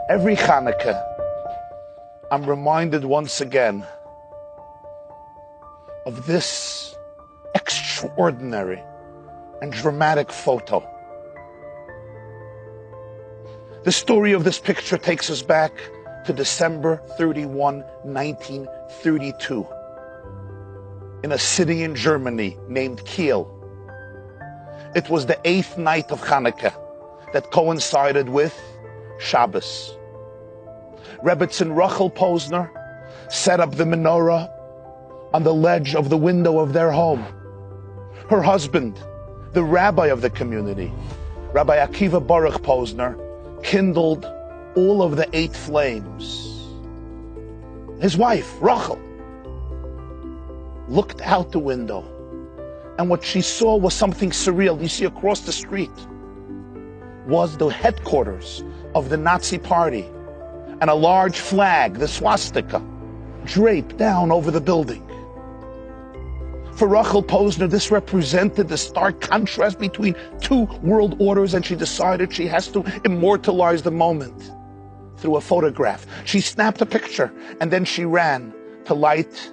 Every Hanukkah, I'm reminded once again of this extraordinary and dramatic photo. The story of this picture takes us back to December 31, 1932, in a city in Germany named Kiel. It was the 8th night of Hanukkah that coincided with Shabbos. Rebbetzin Rachel Posner set up the menorah on the ledge of the window of their home. Her husband, the rabbi of the community, Rabbi Akiva Baruch Posner, kindled all of the 8 flames. His wife, Rachel, looked out the window, and what she saw was something surreal. You see, across the street was the headquarters of the Nazi Party, and a large flag, the swastika, draped down over the building. For Rachel Posner, this represented the stark contrast between 2 world orders, and she decided she has to immortalize the moment through a photograph. She snapped a picture, and then she ran to light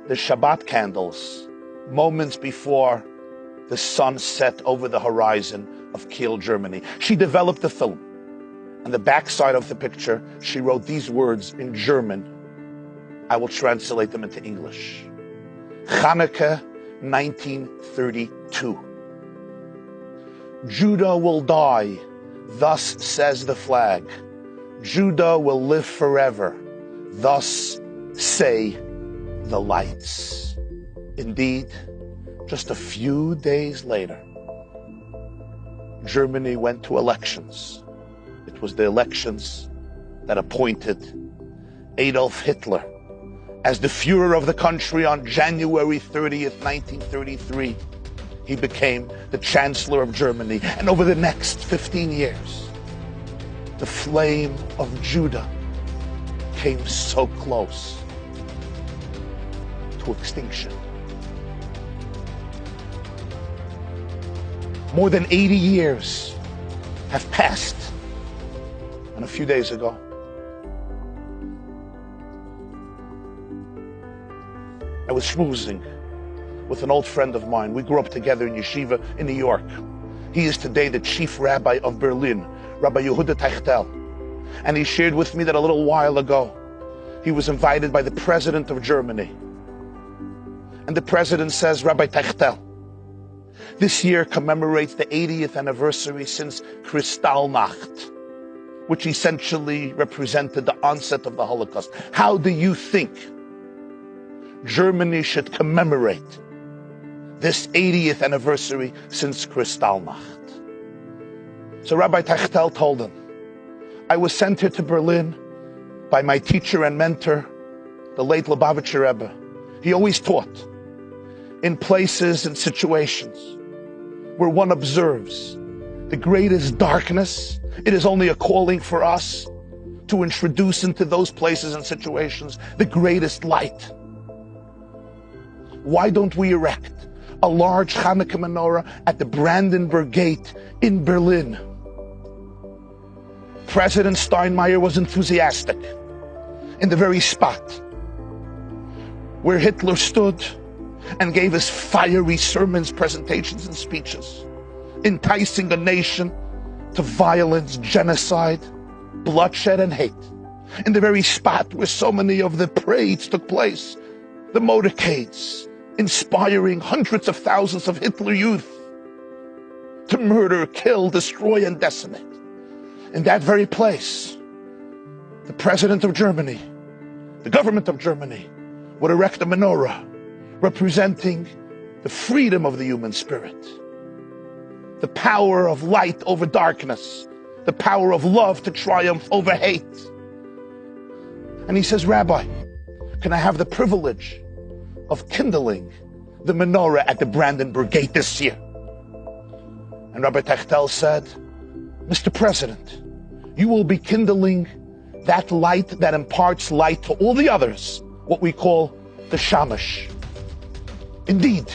the Shabbat candles moments before the sun set over the horizon of Kiel, Germany. She developed the film. On the backside of the picture, she wrote these words in German. I will translate them into English. Hanukkah 1932. Judah will die, thus says the flag. Judah will live forever, thus say the lights. Indeed, just a few days later, Germany went to elections. It was the elections that appointed Adolf Hitler as the Führer of the country on January 30th, 1933. He became the Chancellor of Germany. And over the next 15 years, the flame of Judah came so close to extinction. More than 80 years have passed. And a few days ago, I was schmoozing with an old friend of mine. We grew up together in yeshiva in New York. He is today the chief rabbi of Berlin, Rabbi Yehuda Teichtel. And he shared with me that a little while ago, he was invited by the president of Germany. And the president says, Rabbi Teichtel, this year commemorates the 80th anniversary since Kristallnacht, which essentially represented the onset of the Holocaust. How do you think Germany should commemorate this 80th anniversary since Kristallnacht? So Rabbi Teichtel told him, I was sent here to Berlin by my teacher and mentor, the late Lubavitcher Rebbe. He always taught in places and situations where one observes the greatest darkness, it is only a calling for us to introduce into those places and situations the greatest light. Why don't we erect a large Hanukkah menorah at the Brandenburg Gate in Berlin? President Steinmeier was enthusiastic in the very spot where Hitler stood and gave his fiery sermons, presentations, and speeches, enticing a nation to violence, genocide, bloodshed, and hate. In the very spot where so many of the parades took place, the motorcades, inspiring hundreds of thousands of Hitler youth to murder, kill, destroy, and decimate. In that very place, the president of Germany, the government of Germany, would erect a menorah representing the freedom of the human spirit, the power of light over darkness, the power of love to triumph over hate. And he says, Rabbi, can I have the privilege of kindling the menorah at the Brandenburg Gate this year? And Rabbi Teichtel said, Mr. President, you will be kindling that light that imparts light to all the others, what we call the shamash. Indeed,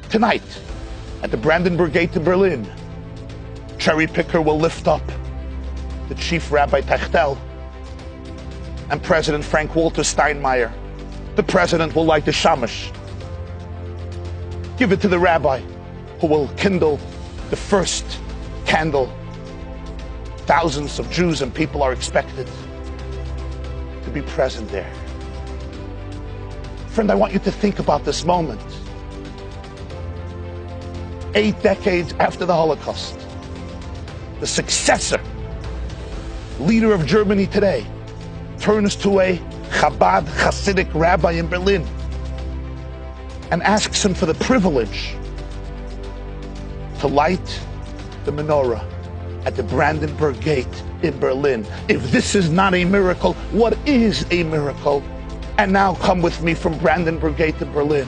tonight, at the Brandenburg Gate in Berlin, cherry picker will lift up the Chief Rabbi Techtel, and President Frank Walter Steinmeier. The president will light the shamash. Give it to the rabbi, who will kindle the first candle. Thousands of Jews and people are expected to be present there. Friend, I want you to think about this moment. 8 decades after the Holocaust, the successor leader of Germany today turns to a Chabad Hasidic rabbi in Berlin and asks him for the privilege to light the menorah at the Brandenburg Gate in Berlin. If this is not a miracle, what is a miracle? And now come with me from Brandenburg Gate to Berlin,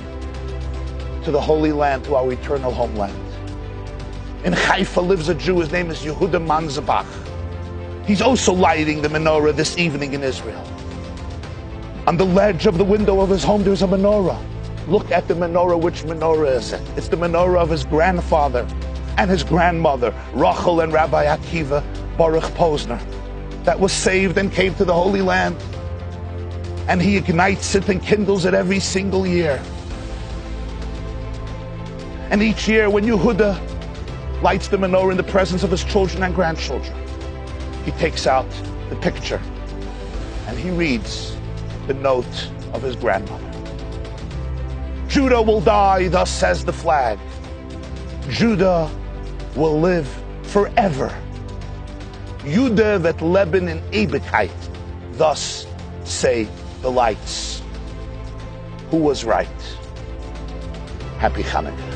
to the Holy Land, to our eternal homeland. In Haifa lives a Jew, his name is Yehuda Manzabach. He's also lighting the menorah this evening in Israel. On the ledge of the window of his home, there's a menorah. Look at the menorah. Which menorah is it? It's the menorah of his grandfather and his grandmother, Rachel and Rabbi Akiva Baruch Posner, that was saved and came to the Holy Land. And he ignites it and kindles it every single year. And each year when Yehuda lights the menorah in the presence of his children and grandchildren, he takes out the picture and he reads the note of his grandmother. Judah will die, thus says the flag. Judah will live forever. Judah vet leben in Ewigkeit, thus say the lights. Who was right? Happy Hanukkah.